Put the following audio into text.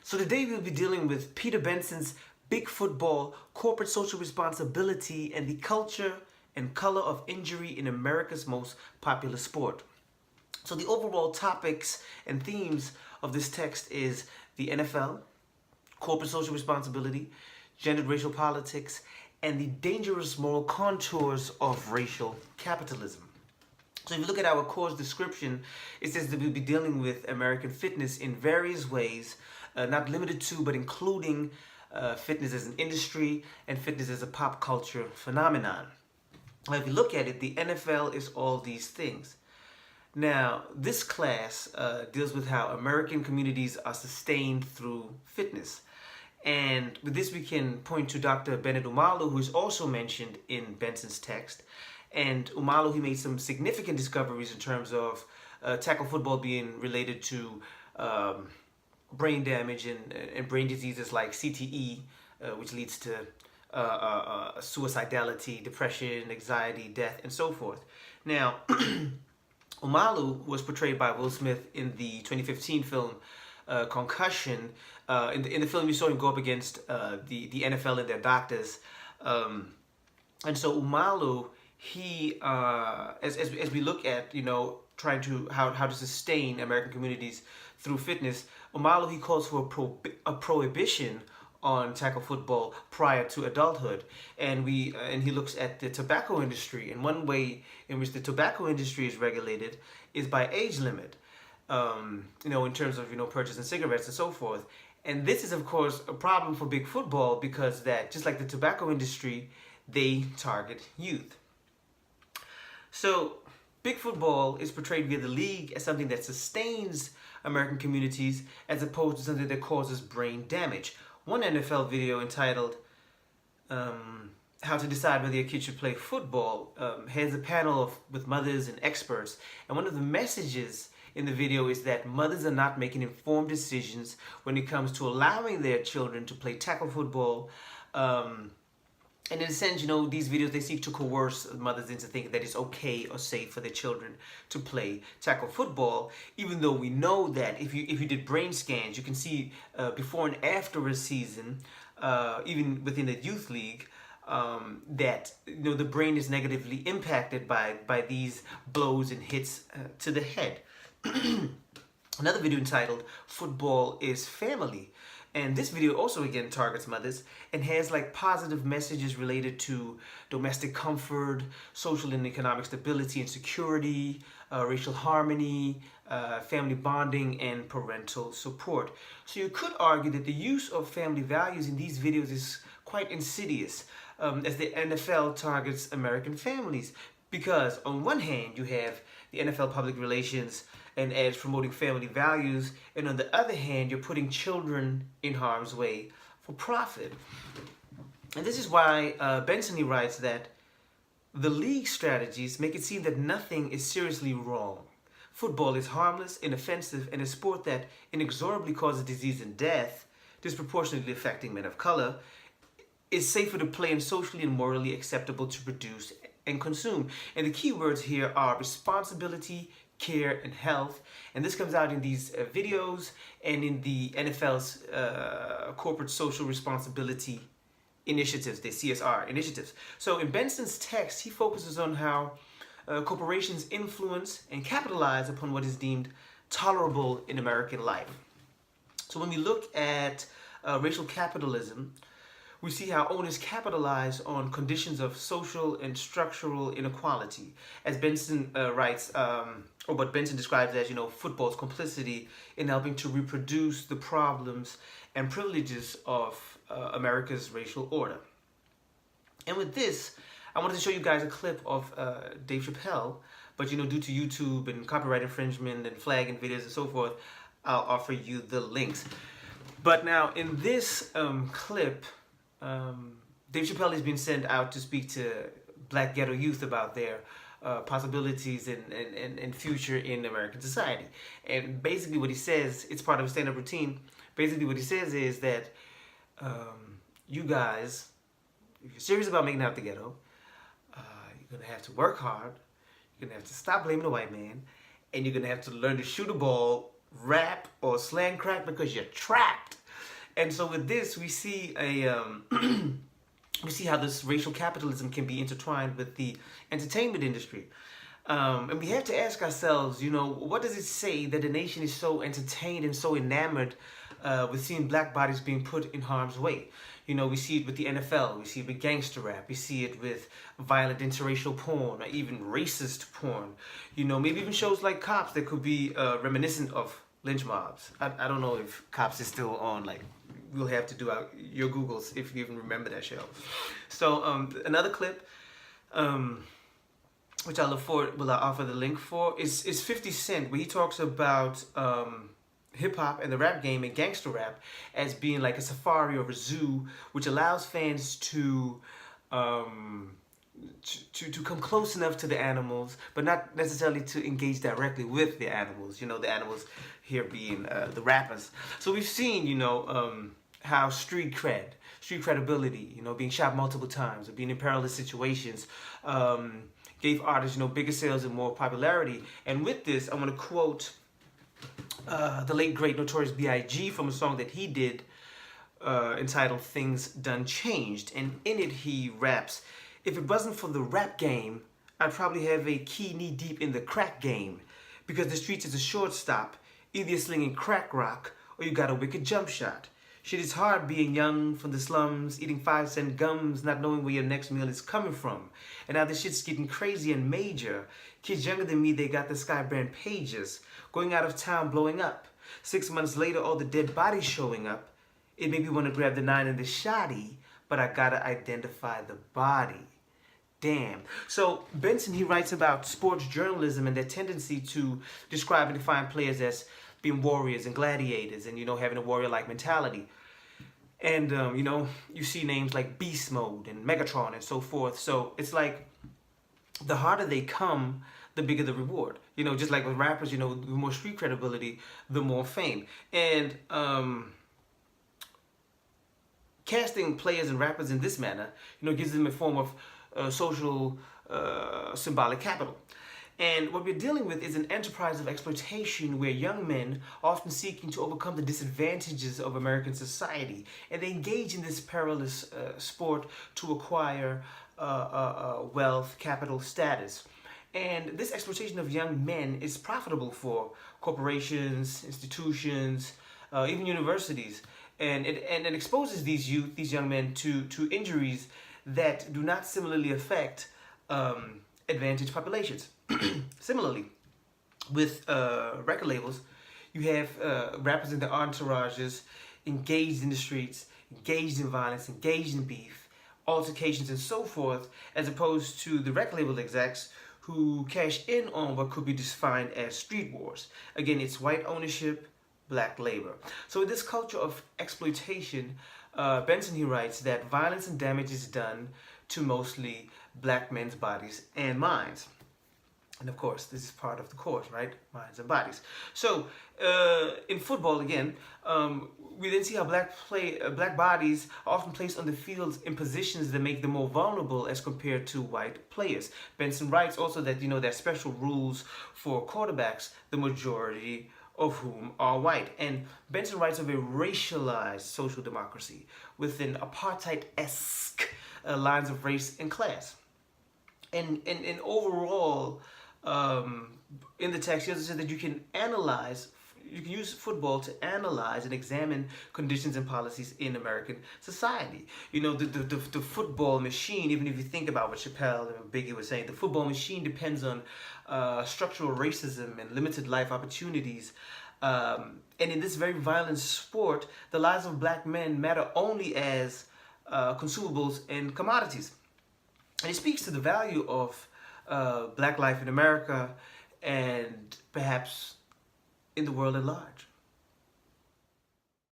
So today we'll be dealing with Peter Benson's Big Football, Corporate Social Responsibility, and the Culture and Color of Injury in America's Most Popular Sport. So the overall topics and themes of this text is the NFL, corporate social responsibility, gendered racial politics, and the dangerous moral contours of racial capitalism. So if you look at our course description, it says that we'll be dealing with American fitness in various ways, not limited to, but including fitness as an industry and fitness as a pop culture phenomenon. Now, if you look at it, the NFL is all these things. Now, this class deals with how American communities are sustained through fitness. And with this, we can point to Dr. Bennett Omalu, who is also mentioned in Benson's text. And Omalu, he made some significant discoveries in terms of tackle football being related to brain damage and brain diseases like CTE, which leads to suicidality, depression, anxiety, death, and so forth. Now, Omalu was portrayed by Will Smith in the 2015 film Concussion. In the film, you saw him go up against the NFL and their doctors. And so Omalu, he, as we look at, trying to, how to sustain American communities through fitness, Omalu, he calls for a prohibition on tackle football prior to adulthood, and he looks at the tobacco industry, and one way in which the tobacco industry is regulated is by age limit, in terms of purchasing cigarettes and so forth. And this is of course a problem for big football because that, just like the tobacco industry, they target youth. So big football is portrayed via the league as something that sustains American communities as opposed to something that causes brain damage. One NFL video entitled How to Decide Whether Your Kid Should Play Football has a panel with mothers and experts. And one of the messages in the video is that mothers are not making informed decisions when it comes to allowing their children to play tackle football. And in a sense, these videos, they seek to coerce mothers into thinking that it's okay or safe for their children to play tackle football, even though we know that if you did brain scans, you can see before and after a season, even within the youth league, that the brain is negatively impacted by these blows and hits to the head. Another video entitled Football is Family. And this video also again targets mothers and has positive messages related to domestic comfort, social and economic stability and security, racial harmony, family bonding, and parental support. So you could argue that the use of family values in these videos is quite insidious, as the NFL targets American families. Because on one hand, you have the NFL public relations and ads promoting family values, and on the other hand, you're putting children in harm's way for profit. And this is why Benson, he writes that the league strategies make it seem that nothing is seriously wrong. Football is harmless, inoffensive, and a sport that inexorably causes disease and death, disproportionately affecting men of color, is safer to play and socially and morally acceptable to produce and consume. And the key words here are responsibility, care, and health. And this comes out in these videos and in the NFL's corporate social responsibility initiatives, the CSR initiatives. So in Benson's text, he focuses on how corporations influence and capitalize upon what is deemed tolerable in American life. So when we look at racial capitalism, we see how owners capitalize on conditions of social and structural inequality. As Benson writes, or what Benson describes as, football's complicity in helping to reproduce the problems and privileges of America's racial order. And with this, I wanted to show you guys a clip of Dave Chappelle, but due to YouTube and copyright infringement and flagging videos and so forth, I'll offer you the links. But now in this clip, Dave Chappelle has been sent out to speak to Black ghetto youth about their possibilities and future in American society. And basically what he says, it's part of his stand-up routine, basically what he says is that you guys, if you're serious about making it out the ghetto, you're going to have to work hard, you're going to have to stop blaming the white man, and you're going to have to learn to shoot a ball, rap, or slang crack because you're trapped. And so with this, we see we see how this racial capitalism can be intertwined with the entertainment industry. And we have to ask ourselves, you know, what does it say that the nation is so entertained and so enamored with seeing black bodies being put in harm's way? You know, we see it with the NFL, we see it with gangster rap, we see it with violent interracial porn, or even racist porn. You know, maybe even shows like Cops that could be reminiscent of lynch mobs. I don't know if Cops is still on. Like, we'll have to do your Googles if you even remember that show. So another clip, which I look forward, will I offer the link for, is 50 Cent, where he talks about hip-hop and the rap game and gangster rap as being like a safari or a zoo, which allows fans to come close enough to the animals, but not necessarily to engage directly with the animals. You know, the animals here being the rappers. So we've seen, you know, how street credibility, you know, being shot multiple times or being in perilous situations, gave artists, you know, bigger sales and more popularity. And with this, I want to quote the late great Notorious B.I.G. from a song that he did entitled Things Done Changed. And in it he raps, "If it wasn't for the rap game, I'd probably have a key knee deep in the crack game. Because the streets is a shortstop, either you're slinging crack rock or you got a wicked jump shot. Shit is hard being young from the slums, eating 5-cent gums, not knowing where your next meal is coming from. And now this shit's getting crazy and major. Kids younger than me, they got the Sky brand pages, going out of town, blowing up. 6 months later, all the dead bodies showing up. It made me want to grab the 9 and the shotty, but I gotta identify the body." Damn. So Benson, he writes about sports journalism and their tendency to describe and define players as being warriors and gladiators and, you know, having a warrior-like mentality. And, you know, you see names like Beast Mode and Megatron and so forth. So it's like the harder they come, the bigger the reward. You know, just like with rappers, you know, the more street credibility, the more fame. And casting players and rappers in this manner, you know, gives them a form of social symbolic capital. And what we're dealing with is an enterprise of exploitation where young men are often seeking to overcome the disadvantages of American society, and they engage in this perilous sport to acquire wealth, capital, status. And this exploitation of young men is profitable for corporations, institutions, even universities, and it exposes these youth, these young men, to injuries that do not similarly affect advantaged populations. Similarly, with record labels, you have rappers and their entourages engaged in the streets, engaged in violence, engaged in beef, altercations, and so forth, as opposed to the record label execs who cash in on what could be defined as street wars. Again, it's white ownership, black labor. So in this culture of exploitation, Benson, he writes that violence and damage is done to mostly black men's bodies and minds. And of course, this is part of the course, right? Minds and bodies. So in football, again, we then see how black bodies are often placed on the fields in positions that make them more vulnerable as compared to white players. Benson writes also that, you know, there are special rules for quarterbacks, the majority of whom are white. And Benson writes of a racialized social democracy within apartheid-esque lines of race and class. And overall, in the text, he also said that you can use football to analyze and examine conditions and policies in American society. You know, the football machine, even if you think about what Chappelle and Biggie were saying, the football machine depends on structural racism and limited life opportunities. And in this very violent sport, the lives of black men matter only as consumables and commodities. And it speaks to the value of black life in America and perhaps in the world at large.